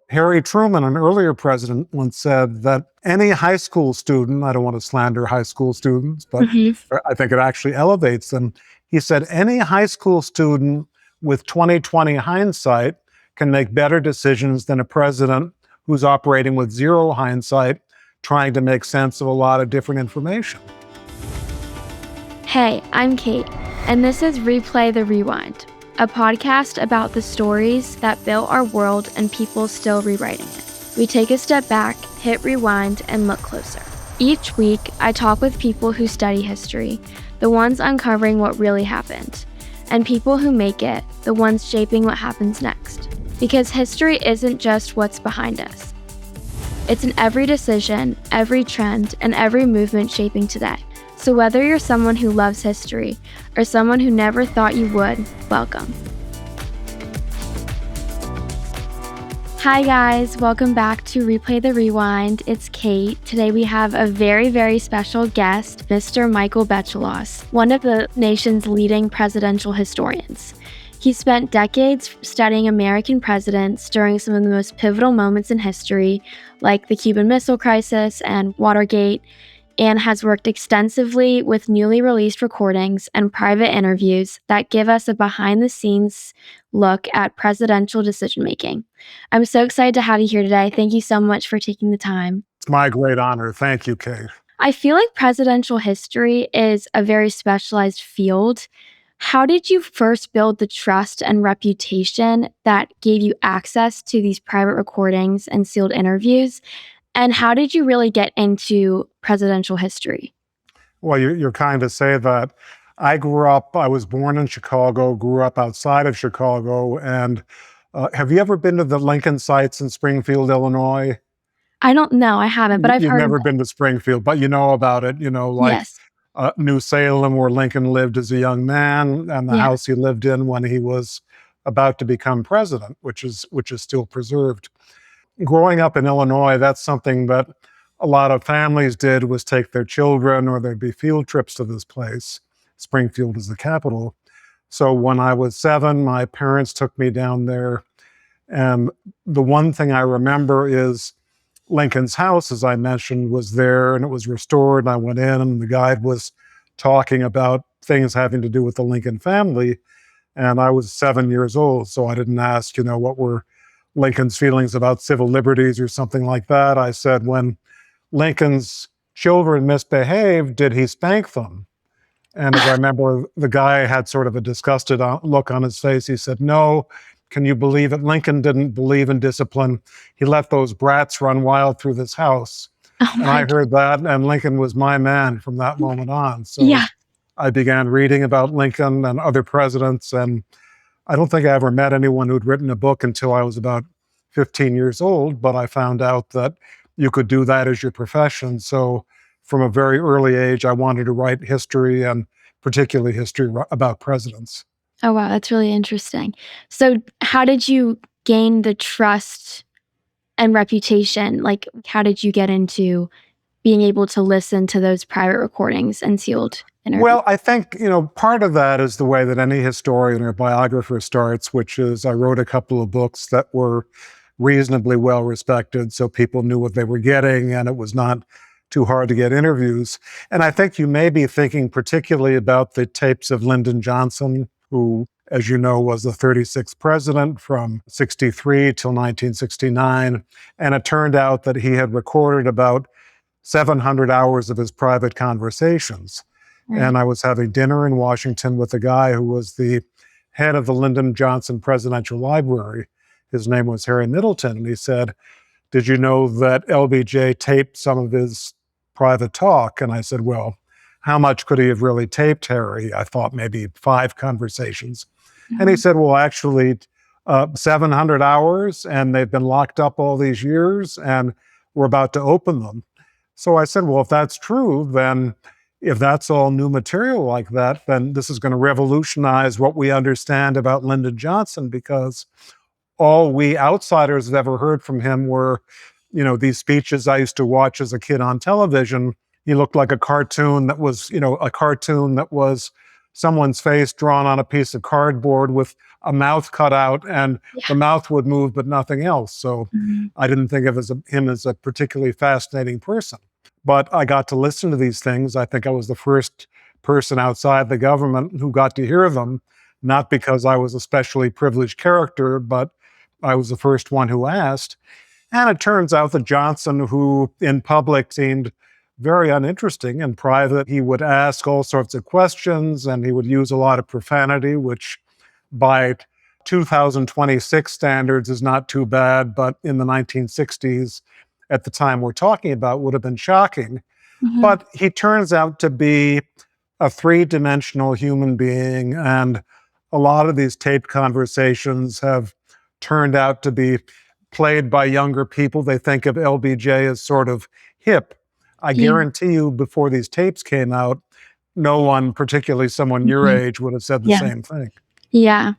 Harry Truman, an earlier president, once said that any high school student, I don't want to slander high school students, but Hmm. I think it actually elevates them. He said, any high school student with 2020 hindsight can make better decisions than a president who's operating with zero hindsight, trying to make sense of a lot of different information. Hey, I'm Kate, and this is Replay the Rewind, a podcast about the stories that built our world and people still rewriting it. We take a step back, hit rewind, and look closer. Each week, I talk with people who study history, the ones uncovering what really happened, and people who make it, the ones shaping what happens next. Because history isn't just what's behind us. It's in every decision, every trend, and every movement shaping today. So whether you're someone who loves history or someone who never thought you would, welcome. Hi guys, welcome back to Replay the Rewind. It's Kate. Today we have a very, very special guest, Mr. Michael Beschloss, one of the nation's leading presidential historians. He spent decades studying American presidents during some of the most pivotal moments in history, like the Cuban Missile Crisis and Watergate, and has worked extensively with newly released recordings and private interviews that give us a behind-the-scenes look at presidential decision-making. I'm so excited to have you here today. Thank you so much for taking the time. It's my great honor. Thank you, Kate. I feel like presidential history is a very specialized field. How did you first build the trust and reputation that gave you access to these private recordings and sealed interviews? And how did you really get into presidential history? Well, you're kind to say that. I was born in Chicago, grew up outside of Chicago. And have you ever been to the Lincoln sites in Springfield, Illinois? I don't know. I haven't, but I've You've heard of never it. been to Springfield, but you know about it, like Yes. New Salem, where Lincoln lived as a young man, and the Yeah. house he lived in when he was about to become president, which is still preserved. Growing up in Illinois, that's something that a lot of families did, was take their children, or there'd be field trips to this place. Springfield is the capital. So when I was 7, my parents took me down there. And the one thing I remember is Lincoln's house, as I mentioned, was there, and it was restored. And I went in, and the guide was talking about things having to do with the Lincoln family. And I was 7 years old, so I didn't ask, what were Lincoln's feelings about civil liberties or something like that. I said, when Lincoln's children misbehaved, did he spank them? And as I remember, the guy had sort of a disgusted look on his face. He said, no, can you believe it? Lincoln didn't believe in discipline. He let those brats run wild through this house. Oh And my I heard that, and Lincoln was my man from that moment on. So Yeah. I began reading about Lincoln and other presidents, and I don't think I ever met anyone who'd written a book until I was about 15 years old, but I found out that you could do that as your profession. So from a very early age, I wanted to write history, and particularly history about presidents. Oh, wow. That's really interesting. So how did you gain the trust and reputation? Like, how did you get into being able to listen to those private recordings and sealed interviews? Well, I think, part of that is the way that any historian or biographer starts, which is I wrote a couple of books that were reasonably well respected, so people knew what they were getting, and it was not too hard to get interviews. And I think you may be thinking particularly about the tapes of Lyndon Johnson, who, as you know, was the 36th president from 63 till 1969. And it turned out that he had recorded about 700 hours of his private conversations. Right. And I was having dinner in Washington with a guy who was the head of the Lyndon Johnson Presidential Library. His name was Harry Middleton. And he said, did you know that LBJ taped some of his private talk? And I said, well, how much could he have really taped, Harry? I thought maybe 5 conversations. Mm-hmm. And he said, well, actually, 700 hours, and they've been locked up all these years, and we're about to open them. So I said, well, if that's true, then if that's all new material like that, then this is going to revolutionize what we understand about Lyndon Johnson, because all we outsiders have ever heard from him were, these speeches I used to watch as a kid on television. He looked like a cartoon that was someone's face drawn on a piece of cardboard with a mouth cut out, and Yeah. the mouth would move, but nothing else. So Mhm. I didn't think of him as a particularly fascinating person. But I got to listen to these things. I think I was the first person outside the government who got to hear them, not because I was a specially privileged character, but I was the first one who asked. And it turns out that Johnson, who in public seemed very uninteresting, in private, he would ask all sorts of questions and he would use a lot of profanity, which by 2026 standards is not too bad, but in the 1960s, at the time we're talking about, would have been shocking. Mhm. But he turns out to be a three-dimensional human being, and a lot of these taped conversations have turned out to be played by younger people. They think of LBJ as sort of hip. I Yeah. guarantee you, before these tapes came out, no one, particularly someone your Mhm. age, would have said the Yeah. same thing. Yeah.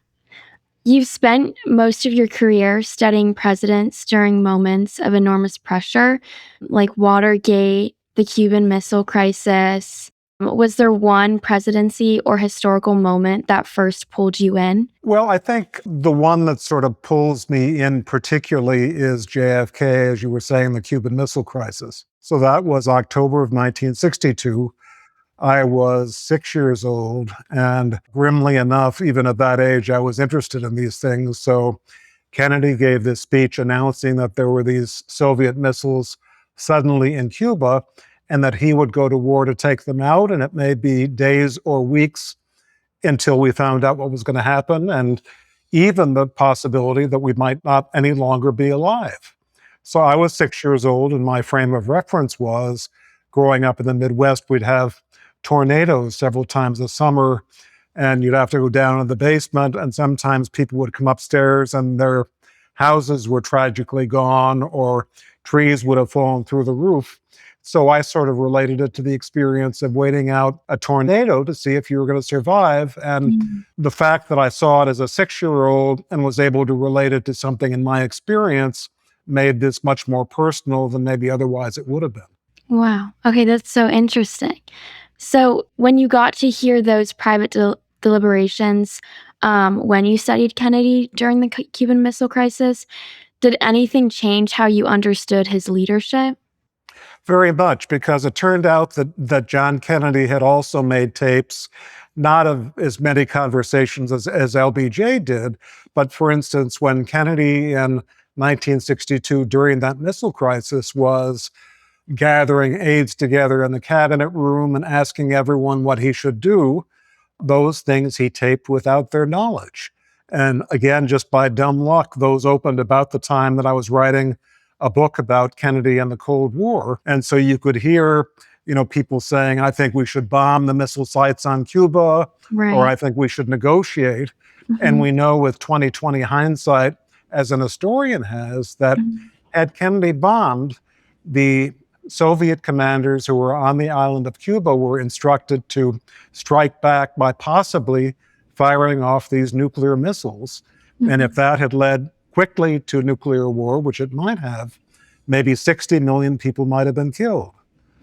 You've spent most of your career studying presidents during moments of enormous pressure, like Watergate, the Cuban Missile Crisis. Was there one presidency or historical moment that first pulled you in? Well, I think the one that sort of pulls me in particularly is JFK, as you were saying, the Cuban Missile Crisis. So that was October of 1962. I was 6 years old, and grimly enough, even at that age, I was interested in these things. So Kennedy gave this speech announcing that there were these Soviet missiles suddenly in Cuba and that he would go to war to take them out. And it may be days or weeks until we found out what was going to happen, and even the possibility that we might not any longer be alive. So I was 6 years old, and my frame of reference was growing up in the Midwest, we'd have tornadoes several times a summer, and you'd have to go down in the basement, and sometimes people would come upstairs and their houses were tragically gone, or trees would have fallen through the roof. So I sort of related it to the experience of waiting out a tornado to see if you were going to survive. And Mm. the fact that I saw it as a 6 year old and was able to relate it to something in my experience made this much more personal than maybe otherwise it would have been. Wow. Okay, that's so interesting. So, when you got to hear those private deliberations, when you studied Kennedy during the Cuban Missile Crisis, did anything change how you understood his leadership? Very much, because it turned out that John Kennedy had also made tapes, not of as many conversations as LBJ did, but for instance, when Kennedy in 1962, during that missile crisis, was gathering aides together in the cabinet room and asking everyone what he should do, those things he taped without their knowledge. And again, just by dumb luck, those opened about the time that I was writing a book about Kennedy and the Cold War. And so you could hear, people saying, I think we should bomb the missile sites on Cuba, or Right. I think we should negotiate. And Mhm. we know with 2020 hindsight, as an historian has, that Mhm. had Kennedy bombed, the Soviet commanders who were on the island of Cuba were instructed to strike back by possibly firing off these nuclear missiles. And if Mhm. that had led quickly to nuclear war, which it might have, maybe 60 million people might have been killed.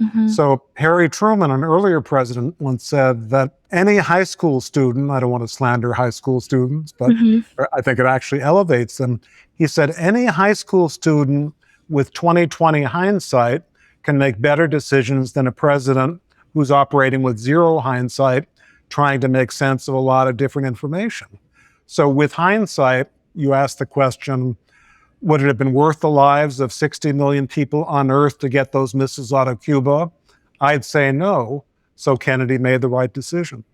Mhm. So Harry Truman, an earlier president, once said that any high school student, I don't want to slander high school students, but Mhm. I think it actually elevates them. He said, any high school student with 2020 hindsight can make better decisions than a president who's operating with zero hindsight, trying to make sense of a lot of different information. So with hindsight, you ask the question, would it have been worth the lives of 60 million people on Earth to get those missiles out of Cuba? I'd say no. So Kennedy made the right decision.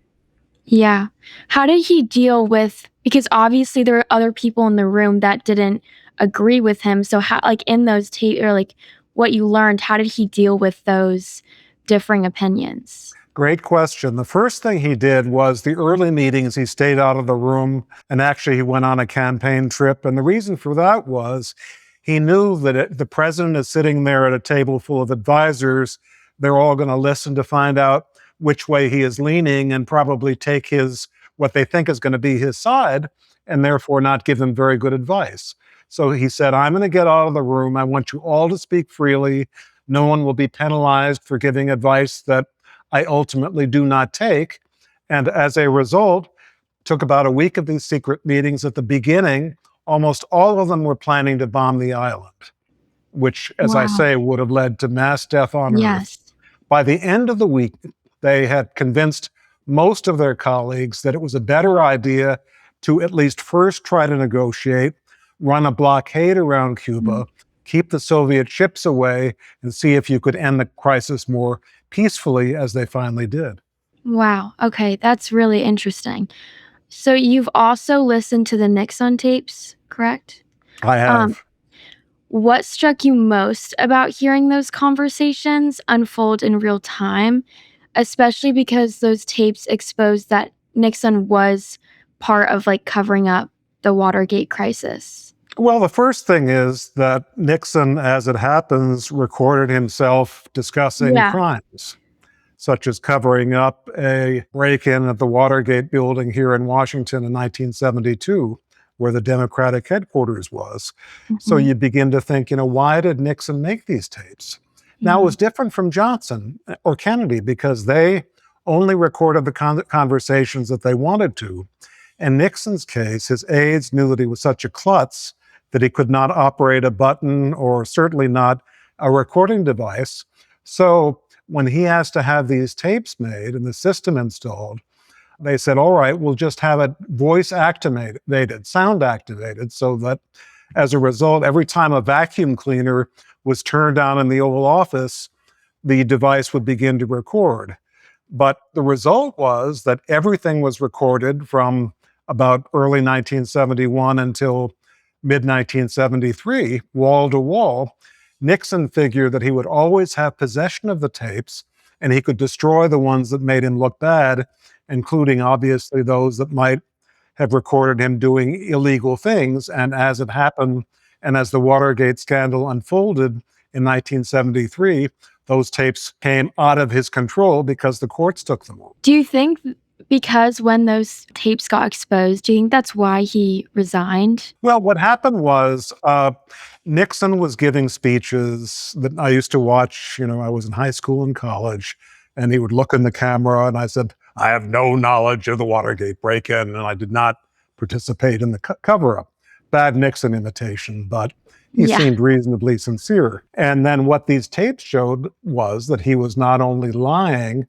Yeah. How did he deal with, because obviously there were other people in the room that didn't agree with him. So how, like, in those or like what you learned, how did he deal with those differing opinions? Great question. The first thing he did was the early meetings, he stayed out of the room, and actually he went on a campaign trip. And the reason for that was he knew that the president is sitting there at a table full of advisors. They're all going to listen to find out which way he is leaning and probably take what they think is going to be his side, and therefore not give them very good advice. So he said, I'm going to get out of the room. I want you all to speak freely. No one will be penalized for giving advice that I ultimately do not take. And as a result, took about a week of these secret meetings. At the beginning, almost all of them were planning to bomb the island, which, as I Wow. say, would have led to mass death on Earth. Yes. By the end of the week, they had convinced most of their colleagues that it was a better idea to at least first try to negotiate, run a blockade around Mhm. Cuba, keep the Soviet ships away, and see if you could end the crisis more peacefully, as they finally did. Wow. Okay, that's really interesting. So you've also listened to the Nixon tapes, correct? I Um, have. what struck you most about hearing those conversations unfold in real time, especially because those tapes exposed that Nixon was part of like covering up the Watergate crisis? Well, the first thing is that Nixon, as it happens, recorded himself discussing Yeah. crimes, such as covering up a break in at the Watergate building here in Washington in 1972, where the Democratic headquarters was. So Mhm. you begin to think, why did Nixon make these tapes? Now, it Yeah. was different from Johnson or Kennedy because they only recorded the conversations that they wanted to. In Nixon's case, his aides knew that he was such a klutz that he could not operate a button or certainly not a recording device. So when he has to have these tapes made and the system installed, they said, all right, we'll just have it voice activated, sound activated, so that as a result, every time a vacuum cleaner was turned on in the Oval Office, the device would begin to record. But the result was that everything was recorded from about early 1971 until mid 1973, wall to wall. Nixon figured that he would always have possession of the tapes and he could destroy the ones that made him look bad, including obviously those that might have recorded him doing illegal things. And as it happened, and as the Watergate scandal unfolded in 1973, those tapes came out of his control because the courts took them over. Do you think because when those tapes got exposed, do you think that's why he resigned? Well, what happened was Nixon was giving speeches that I used to watch. I was in high school and college, and he would look in the camera, and I said, I have no knowledge of the Watergate break in, and I did not participate in the cover up. Bad Nixon imitation, but he Yeah. seemed reasonably sincere. And then what these tapes showed was that he was not only lying,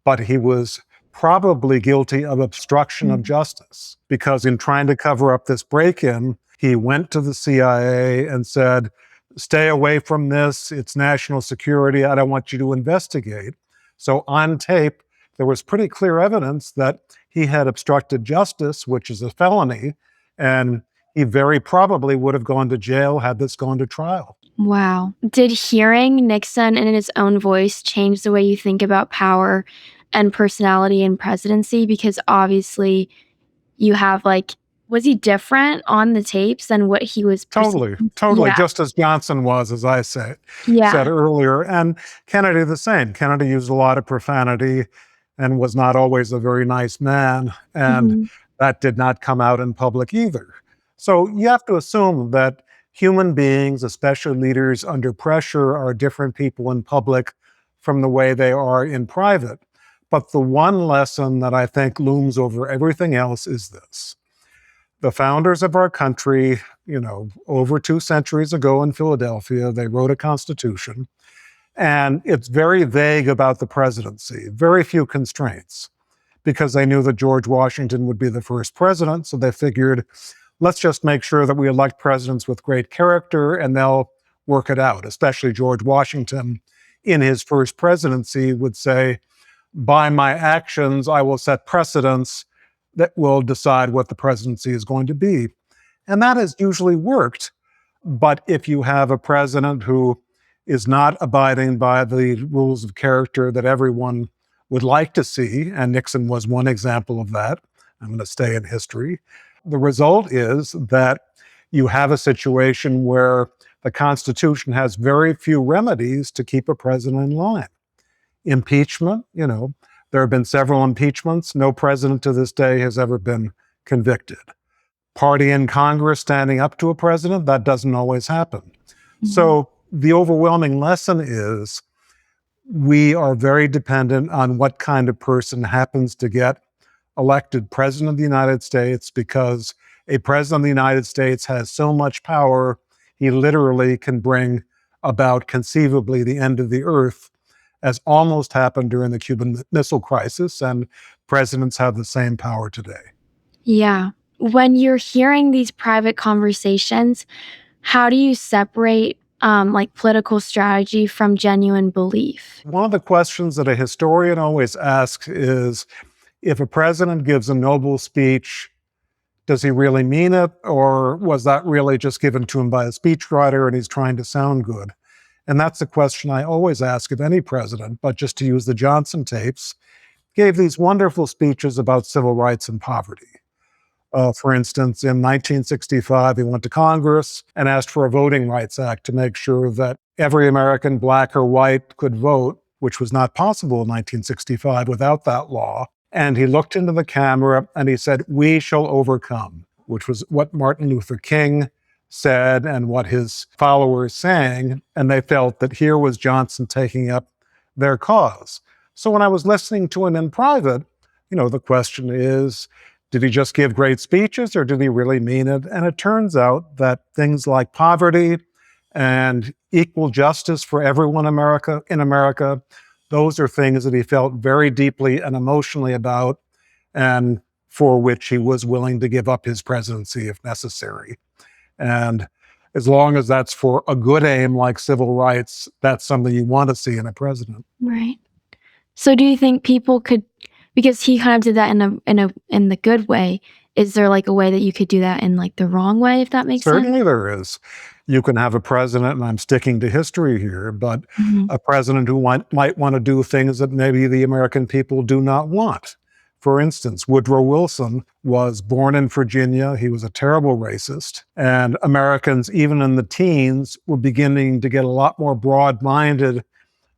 but he was probably guilty of obstruction of Mhm. justice because in trying to cover up this break in, he went to the CIA and said, stay away from this. It's national security. I don't want you to investigate. So on tape, there was pretty clear evidence that he had obstructed justice, which is a felony. And he very probably would have gone to jail had this gone to trial. Wow. Did hearing Nixon in his own voice change the way you think about power and personality and presidency? Because obviously you have like, was he different on the tapes than what he was Totally, perceived? totally. Yeah. Just as Johnson was, as I said Yeah. earlier, and Kennedy the same. Kennedy used a lot of profanity and was not always a very nice man, and Mhm. that did not come out in public either. So you have to assume that human beings, especially leaders under pressure, are different people in public from the way they are in private. But the one lesson that I think looms over everything else is this: the founders of our country, over 2 centuries ago in Philadelphia, they wrote a constitution, and it's very vague about the presidency, very few constraints, because they knew that George Washington would be the first president. So they figured, let's just make sure that we elect presidents with great character and they'll work it out. Especially George Washington, in his first presidency, would say, by my actions, I will set precedents that will decide what the presidency is going to be. And that has usually worked. But if you have a president who is not abiding by the rules of character that everyone would like to see, and Nixon was one example of that, I'm going to stay in history. The result is that you have a situation where the Constitution has very few remedies to keep a president in line. Impeachment, there have been several impeachments. No president to this day has ever been convicted. Party in Congress standing up to a president, that doesn't always happen. Mhm. So the overwhelming lesson is we are very dependent on what kind of person happens to get elected president of the United States because a president of the United States has so much power, he literally can bring about conceivably the end of the earth, as almost happened during the Cuban Missile Crisis, and presidents have the same power today. Yeah. When you're hearing these private conversations, how do you separate like political strategy from genuine belief? One of the questions that a historian always asks is, if a president gives a noble speech, does he really mean it? Or was that really just given to him by a speechwriter and he's trying to sound good? And that's the question I always ask of any president, but just to use the Johnson tapes, gave these wonderful speeches about civil rights and poverty. For instance, in 1965, he went to Congress and asked for a Voting Rights Act to make sure that every American, black or white, could vote, which was not possible in 1965 without that law. And he looked into the camera and he said, "We shall overcome," which was what Martin Luther King said and what his followers sang. And they felt that here was Johnson taking up their cause. So when I was listening to him in private, the question is, did he just give great speeches or did he really mean it? And it turns out that things like poverty and equal justice for everyone in America, those are things that he felt very deeply and emotionally about, and for which he was willing to give up his presidency if necessary. And as long as that's for a good aim like civil rights, that's something you want to see in a president. Right. So do you think people could, because he kind of did that in the good way, is there like a way that you could do that in like the wrong way, if that makes sense? Certainly there is. You can have a president, and I'm sticking to history here, but a president who might want to do things that maybe the American people do not want. For instance, Woodrow Wilson was born in Virginia. He was a terrible racist. And Americans, even in the teens, were beginning to get a lot more broad-minded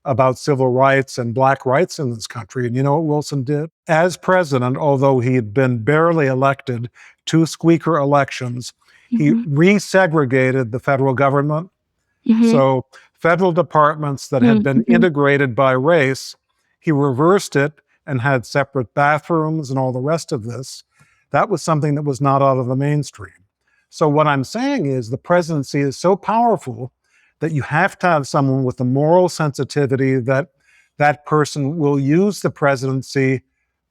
about civil rights and black rights in this country. And you know what Wilson did? As president, although he had been barely elected, 2 squeaker elections, he resegregated the federal government. So federal departments that had been integrated by race, he reversed it and had separate bathrooms and all the rest of this. That was something that was not out of the mainstream. So what I'm saying is the presidency is so powerful that you have to have someone with the moral sensitivity that that person will use the presidency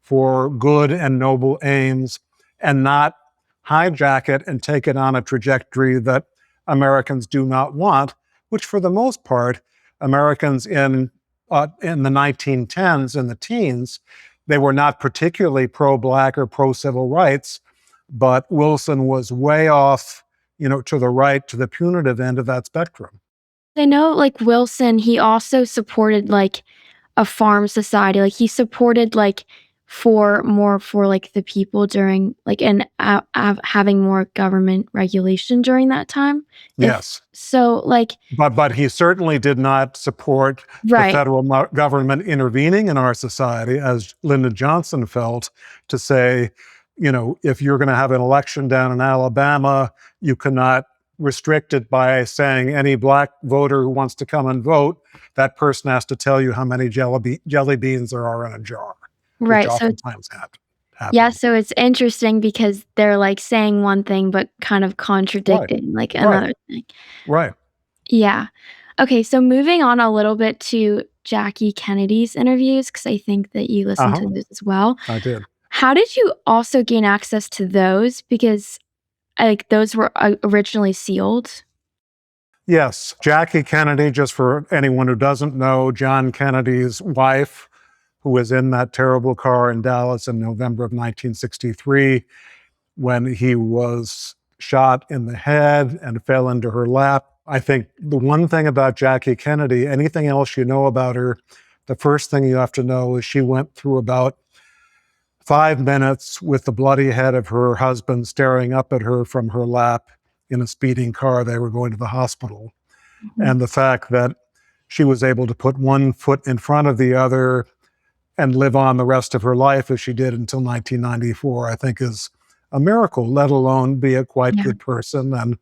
for good and noble aims and not hijack it and take it on a trajectory that Americans do not want, which for the most part, Americans in the 1910s and the teens, they were not particularly pro-black or pro-civil rights, but Wilson was way off, to the right, to the punitive end of that spectrum. I know like Wilson, he also supported like a farm society. Like he supported like for like the people during like and having more government regulation during that time. Yes. So like, but he certainly did not support the federal government intervening in our society, as Lyndon Johnson felt, to say, if you're going to have an election down in Alabama, you cannot restrict it by saying any black voter who wants to come and vote, that person has to tell you how many jelly beans there are in a jar. Right. Which oftentimes happen. Yeah, so it's interesting because they're like saying one thing but kind of contradicting like another thing. Right. Yeah. Okay, so moving on a little bit to Jackie Kennedy's interviews, because I think that you listened to those as well. I did. How did you also gain access to those? Because like those were originally sealed. Yes. Jackie Kennedy, just for anyone who doesn't know, John Kennedy's wife, who was in that terrible car in Dallas in November of 1963 when he was shot in the head and fell into her lap. I think the one thing about Jackie Kennedy, anything else you know about her, the first thing you have to know is she went through about 5 minutes with the bloody head of her husband staring up at her from her lap in a speeding car. They were going to the hospital. And the fact that she was able to put one foot in front of the other and live on the rest of her life as she did until 1994, I think is a miracle, let alone be a quite good person and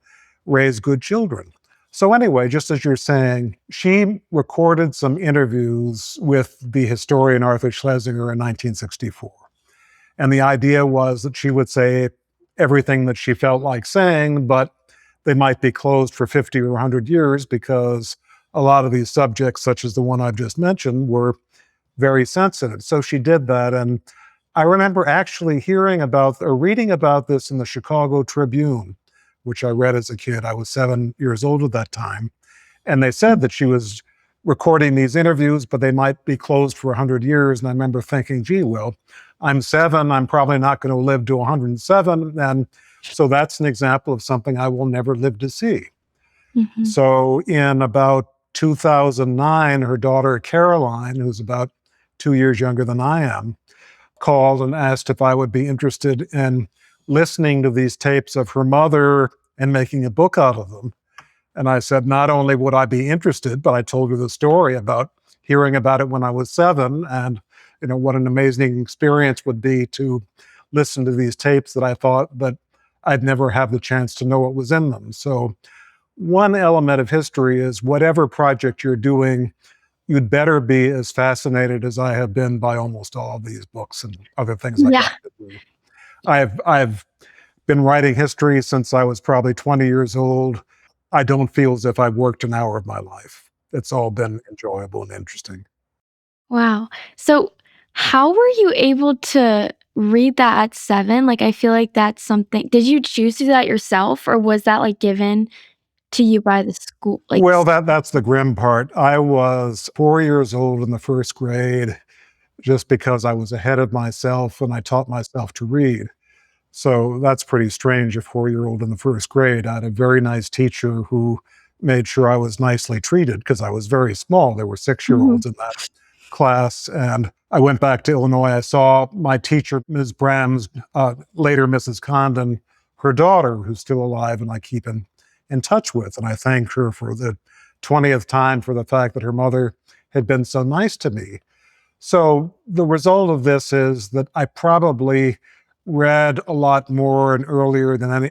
raise good children. So anyway, just as you're saying, she recorded some interviews with the historian Arthur Schlesinger in 1964. And the idea was that she would say everything that she felt like saying, but they might be closed for 50 or 100 years because a lot of these subjects, such as the one I've just mentioned, were very sensitive. So she did that. And I remember actually hearing about or reading about this in the Chicago Tribune, which I read as a kid. I was 7 years old at that time. And they said that she was recording these interviews, but they might be closed for 100 years. And I remember thinking, gee, well, I'm 7. I'm probably not going to live to 107. And so that's an example of something I will never live to see. Mhm. So in about 2009, her daughter, Caroline, who's about 2 years younger than I am, called and asked if I would be interested in listening to these tapes of her mother and making a book out of them. And I said, not only would I be interested, but I told her the story about hearing about it when I was 7 and, what an amazing experience would be to listen to these tapes that I thought that I'd never have the chance to know what was in them. So one element of history is whatever project you're doing, you'd better be as fascinated as I have been by almost all of these books and other things I Yeah. got to do. I've been writing history since I was probably 20 years old. I don't feel as if I've worked an hour of my life. It's all been enjoyable and interesting. Wow. So, how were you able to read that at 7? Like, I feel like that's something did you choose to do that yourself, or was that, like, given to you by the school? Well, that's the grim part. I was 4 years old in the first grade just because I was ahead of myself and I taught myself to read. So that's pretty strange, a 4 year old in the first grade. I had a very nice teacher who made sure I was nicely treated because I was very small. There were 6 year Mhm. olds in that class. And I went back to Illinois. I saw my teacher, Ms. Brams, later Mrs. Condon, her daughter, who's still alive and I keep in touch with. And I thanked her for the 20th time for the fact that her mother had been so nice to me. So the result of this is that I probably read a lot more and earlier than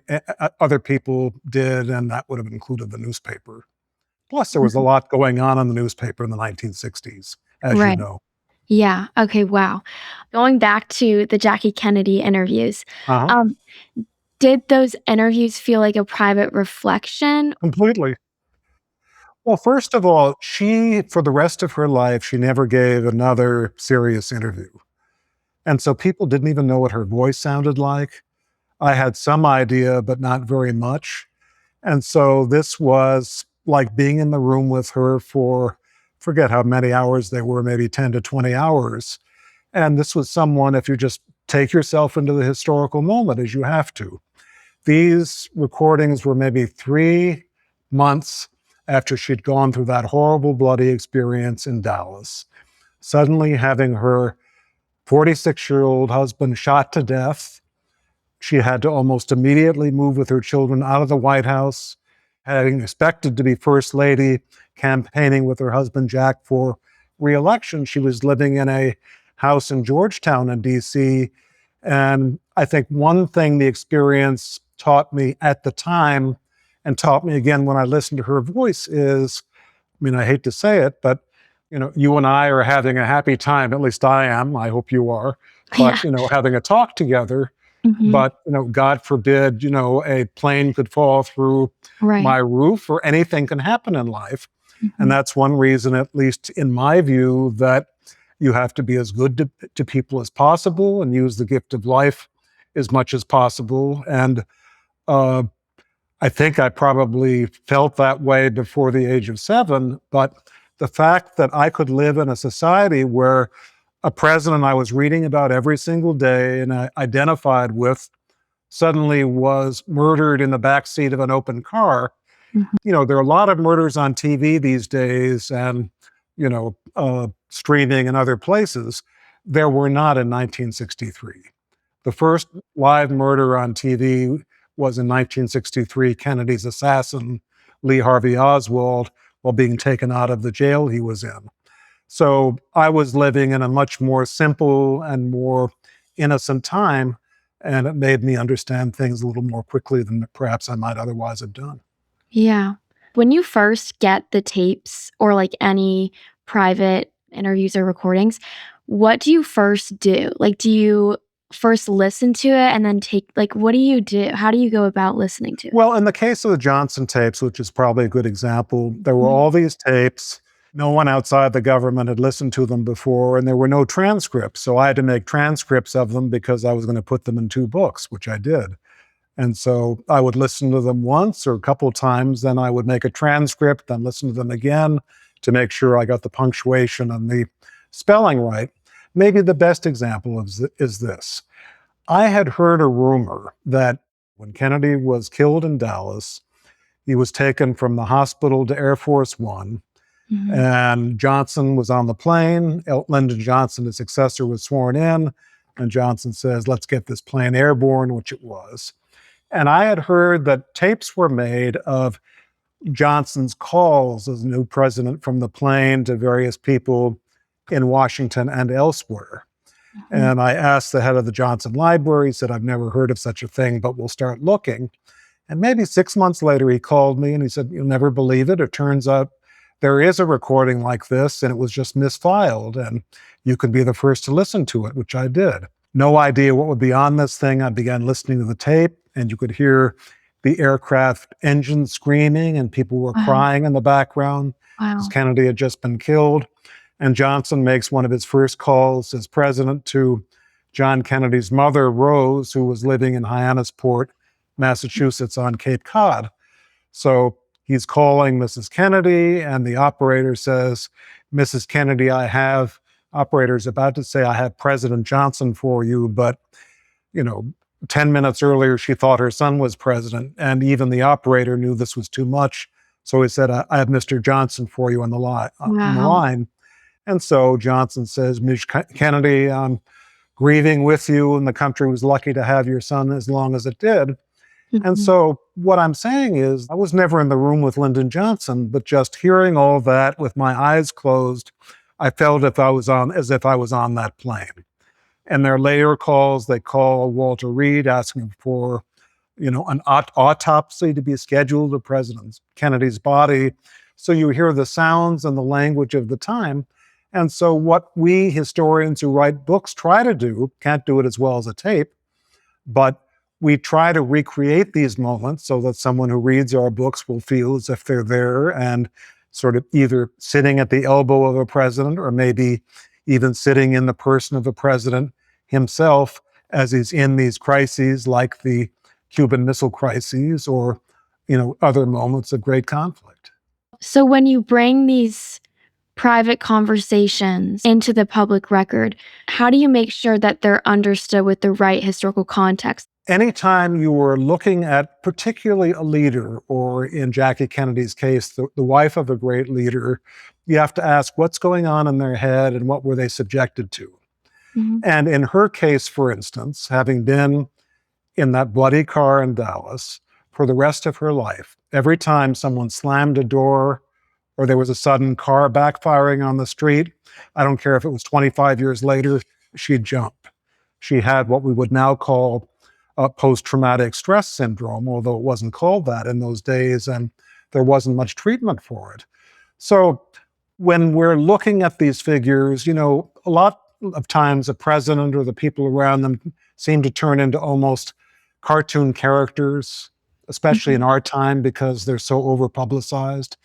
other people did, and that would have included the newspaper. Plus, there was a Mhm. lot going on in the newspaper in the 1960s, as you Right. know. Yeah. Okay, wow. Going back to the Jackie Kennedy interviews, Uh-huh. um, did those interviews feel like a private reflection? Completely. Well, first of all, for the rest of her life, she never gave another serious interview. And so people didn't even know what her voice sounded like. I had some idea, but not very much. And so this was like being in the room with her for, forget how many hours they were, maybe 10 to 20 hours. And this was someone, if you just take yourself into the historical moment as you have to. These recordings were maybe 3 months after she'd gone through that horrible, bloody experience in Dallas. Suddenly having her 46-year-old husband shot to death. She had to almost immediately move with her children out of the White House, having expected to be First Lady, campaigning with her husband Jack for reelection. She was living in a house in Georgetown in DC. And I think one thing the experience taught me at the time and taught me again when I listened to her voice is, I mean, I hate to say it, but you and I are having a happy time. At least I am. I hope you are. But Yeah. having a talk together. Mhm. But God forbid, a plane could fall through Right. my roof, or anything can happen in life. And Mhm. that's one reason, at least in my view, that you have to be as good to people as possible and use the gift of life as much as possible. And uh, I think I probably felt that way before the age of 7, but the fact that I could live in a society where a president I was reading about every single day and I identified with suddenly was murdered in the backseat of an open car. Mhm. There are a lot of murders on TV these days and, streaming and other places. There were not in 1963. The first live murder on TV was in 1963, Kennedy's assassin, Lee Harvey Oswald, while being taken out of the jail he was in. So I was living in a much more simple and more innocent time, and it made me understand things a little more quickly than perhaps I might otherwise have done. Yeah. When you first get the tapes or, like, any private interviews or recordings, what do you first do? Like, do you first listen to it and then what do you do? How do you go about listening to it? Well, in the case of the Johnson tapes, which is probably a good example, there were Mhm. all these tapes. No one outside the government had listened to them before, and there were no transcripts. So I had to make transcripts of them because I was going to put them in 2 books, which I did. And so I would listen to them once or a couple of times, then I would make a transcript, then listen to them again to make sure I got the punctuation and the spelling right. Maybe the best example is this. I had heard a rumor that when Kennedy was killed in Dallas, he was taken from the hospital to Air Force One, Mhm. and Johnson was on the plane. Lyndon Johnson, his successor, was sworn in, and Johnson says, "Let's get this plane airborne," which it was. And I had heard that tapes were made of Johnson's calls as new president from the plane to various people in Washington and elsewhere. Mhm. And I asked the head of the Johnson Library. He said, "I've never heard of such a thing, but we'll start looking." And maybe 6 months later, he called me and he said, "You'll never believe it. It turns out there is a recording like this, and it was just misfiled, and you could be the first to listen to it," which I did. No idea what would be on this thing. I began listening to the tape, and you could hear the aircraft engine screaming, and people were Wow. crying in the background because Wow. Kennedy had just been killed. And Johnson makes one of his first calls as president to John Kennedy's mother, Rose, who was living in Hyannisport, Massachusetts on Cape Cod. So he's calling Mrs. Kennedy, and the operator says, "Mrs. Kennedy, operator's about to say, I have President Johnson for you," but, you know, 10 minutes earlier, she thought her son was president, and even the operator knew this was too much. So he said, "I have Mr. Johnson for you on the Wow. line." And so Johnson says, "Ms. Kennedy, I'm grieving with you, and the country was lucky to have your son as long as it did." And Mhm. so what I'm saying is, I was never in the room with Lyndon Johnson, but just hearing all that with my eyes closed, I felt as if I was on that plane. And their later calls, they call Walter Reed asking for, an autopsy to be scheduled of President Kennedy's body. So you hear the sounds and the language of the time. And so what we historians who write books try to do, can't do it as well as a tape, but we try to recreate these moments so that someone who reads our books will feel as if they're there and sort of either sitting at the elbow of a president or maybe even sitting in the person of the president himself as he's in these crises like the Cuban Missile Crises or, other moments of great conflict. So when you bring these private conversations into the public record, how do you make sure that they're understood with the right historical context? Anytime you were looking at particularly a leader, or in Jackie Kennedy's case, the wife of a great leader, you have to ask what's going on in their head and what were they subjected to. Mhm. And in her case, for instance, having been in that bloody car in Dallas for the rest of her life, every time someone slammed a door or there was a sudden car backfiring on the street, I don't care if it was 25 years later, she'd jump. She had what we would now call post-traumatic stress syndrome, although it wasn't called that in those days, and there wasn't much treatment for it. So when we're looking at these figures, a lot of times the president or the people around them seem to turn into almost cartoon characters, especially Mhm. in our time because they're so over-publicized.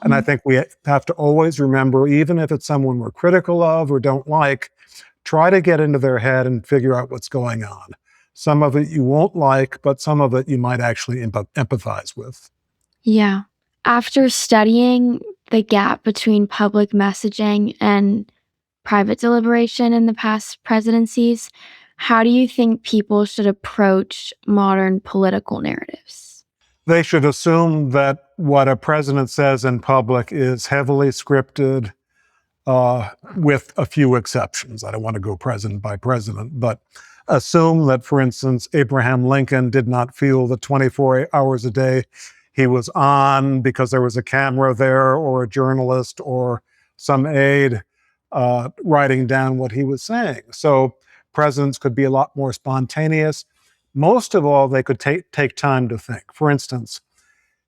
And I Mhm. think we have to always remember, even if it's someone we're critical of or don't like, try to get into their head and figure out what's going on. Some of it you won't like, but some of it you might actually empathize with. Yeah. After studying the gap between public messaging and private deliberation in the past presidencies, how do you think people should approach modern political narratives? They should assume that what a president says in public is heavily scripted, with a few exceptions. I don't want to go president by president, but assume that, for instance, Abraham Lincoln did not feel that 24 hours a day he was on because there was a camera there or a journalist or some aide writing down what he was saying. So presidents could be a lot more spontaneous. Most of all, they could take time to think. For instance,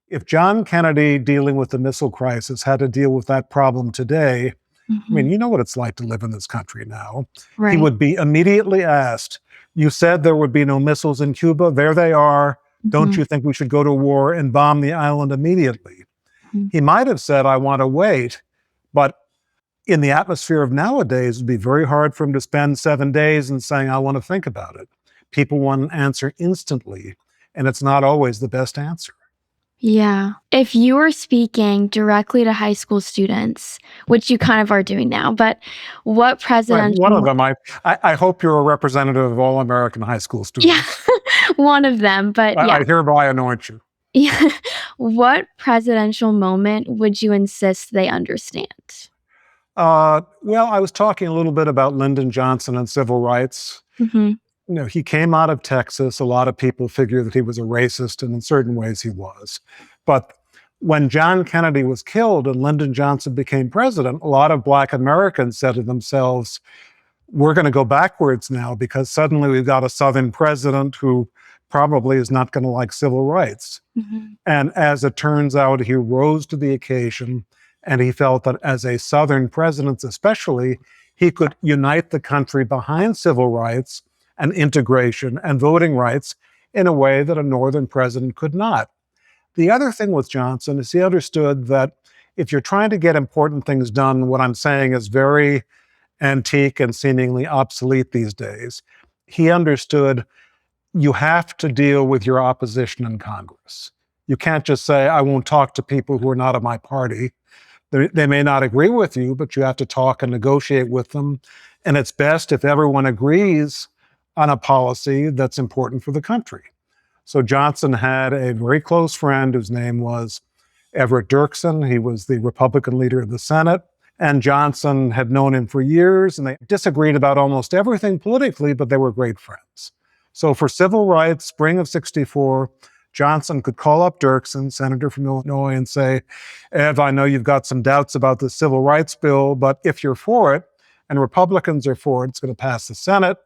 if John Kennedy, dealing with the missile crisis, had to deal with that problem today, I mean, Mhm. you know what it's like to live in this country now. He Right. would be immediately asked, You said there would be no missiles in Cuba. There they are. Don't you think we should go to war and bomb the island immediately? Mhm. He might have said, I want to wait. But in the atmosphere of nowadays, it'd be very hard for him to spend 7 days and saying, I want to think about it. People want an answer instantly, and it's not always the best answer. Yeah. If you were speaking directly to high school students, which you kind of are doing now, but what Right. One of presidential, them, I hope you're a representative of all American high school yeah, students. one of them, but yeah. I hereby anoint you. Yeah. What presidential moment would you insist they understand? Well, I was talking a little bit about Lyndon Johnson and civil rights. Hmm. He came out of Texas. A lot of people figure that he was a racist, and in certain ways he was. But when John Kennedy was killed and Lyndon Johnson became president, a lot of Black Americans said to themselves, we're going to go backwards now because suddenly we've got a Southern president who probably is not going to like civil rights. Hmm. And as it turns out, he rose to the occasion, and he felt that as a Southern president, especially, he could unite the country behind civil rights and integration and voting rights in a way that a Northern president could not. The other thing with Johnson is he understood that if you're trying to get important things done, what I'm saying is very antique and seemingly obsolete these days. He understood you have to deal with your opposition in Congress. You can't just say, I won't talk to people who are not of my party. They may not agree with you, but you have to talk and negotiate with them. And it's best if everyone agrees on a policy that's important for the country. So Johnson had a very close friend whose name was Everett Dirksen. He was the Republican leader of the Senate. And Johnson had known him for years, and they disagreed about almost everything politically, but they were great friends. So for civil rights, spring of 64, Johnson could call up Dirksen, senator from Illinois, and say, Ev, I know you've got some doubts about the civil rights bill, but if you're for it, and Republicans are for it, it's going to pass the Senate.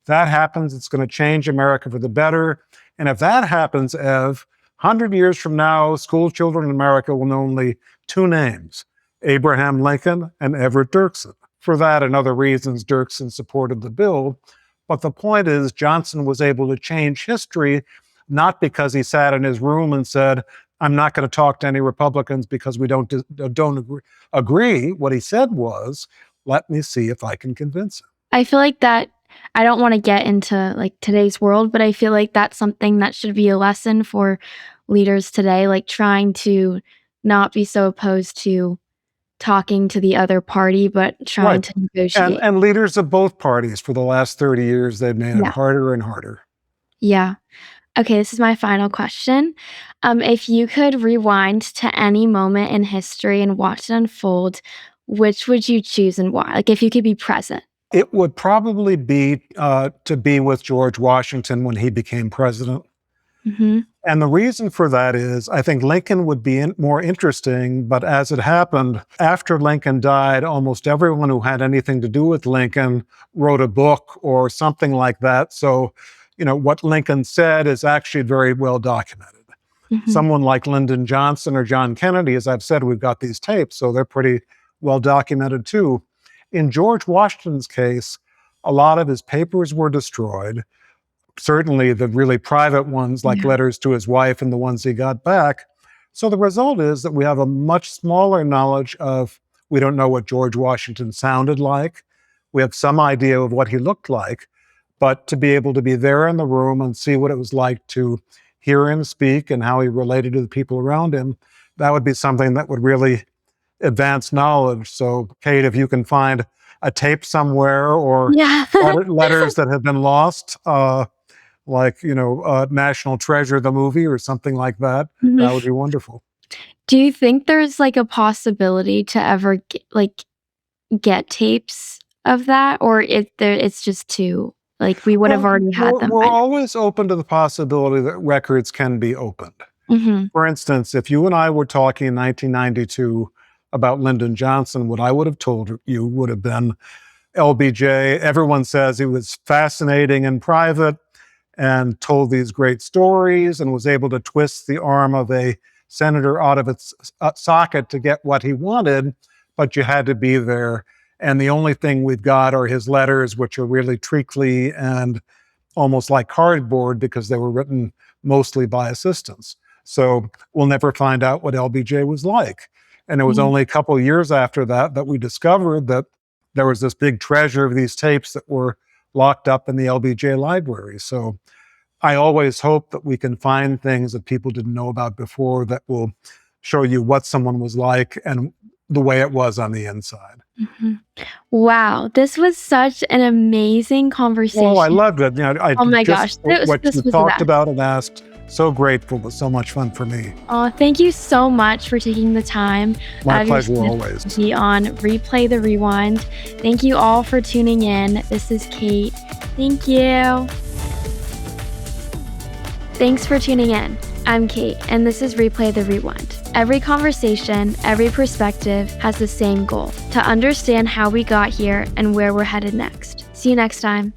If that happens, it's going to change America for the better. And if that happens, Ev, 100 years from now, school children in America will know only two names, Abraham Lincoln and Everett Dirksen. For that and other reasons, Dirksen supported the bill. But the point is, Johnson was able to change history, not because he sat in his room and said, I'm not going to talk to any Republicans because we don't agree. What he said was, let me see if I can convince him. I feel like that I don't want to get into like today's world, but I feel like that's something that should be a lesson for leaders today, like trying to not be so opposed to talking to the other party, but trying Right. to negotiate. And leaders of both parties for the last 30 years, they've made it Yeah. harder and harder. Yeah. Okay, this is my final question. If you could rewind to any moment in history and watch it unfold, which would you choose and why? Like if you could be present. It would probably be to be with George Washington when he became president. Hmm. And the reason for that is I think Lincoln would be more interesting, but as it happened, after Lincoln died, almost everyone who had anything to do with Lincoln wrote a book or something like that. So, what Lincoln said is actually very well documented. Hmm. Someone like Lyndon Johnson or John Kennedy, as I've said, we've got these tapes, so they're pretty well documented too. In George Washington's case, a lot of his papers were destroyed. Certainly the really private ones, like Yeah. letters to his wife and the ones he got back. So the result is that we have a much smaller knowledge of, we don't know what George Washington sounded like. We have some idea of what he looked like, but to be able to be there in the room and see what it was like to hear him speak and how he related to the people around him, that would be something that would really advance knowledge. So, Kate, if you can find a tape somewhere or Yeah. letters that have been lost, like, National Treasure, the movie or something like that, that would be wonderful. Do you think there's like a possibility to ever get tapes of that, or it's just too like we would have Well, already had them we're by now? always open to the possibility that records can be opened. Mhm. For instance, if you and I were talking in 1992 about Lyndon Johnson, what I would have told you would have been LBJ. Everyone says he was fascinating in private and told these great stories and was able to twist the arm of a senator out of its socket to get what he wanted, but you had to be there. And the only thing we've got are his letters, which are really treacly and almost like cardboard because they were written mostly by assistants. So we'll never find out what LBJ was like. And it was only a couple of years after that that we discovered that there was this big treasure of these tapes that were locked up in the LBJ library. So I always hope that we can find things that people didn't know about before that will show you what someone was like and the way it was on the inside. Wow, this was such an amazing conversation. Oh, I loved it. Oh my gosh, what this you was the talked best. about and asked, so grateful. It was so much fun for me. Oh, thank you so much for taking the time My out of your pleasure schedule always. to be on Replay the Rewind. Thank you all for tuning in. This is Kate. Thank you. Thanks for tuning in. I'm Kate, and this is Replay the Rewind. Every conversation, every perspective has the same goal: to understand how we got here and where we're headed next. See you next time.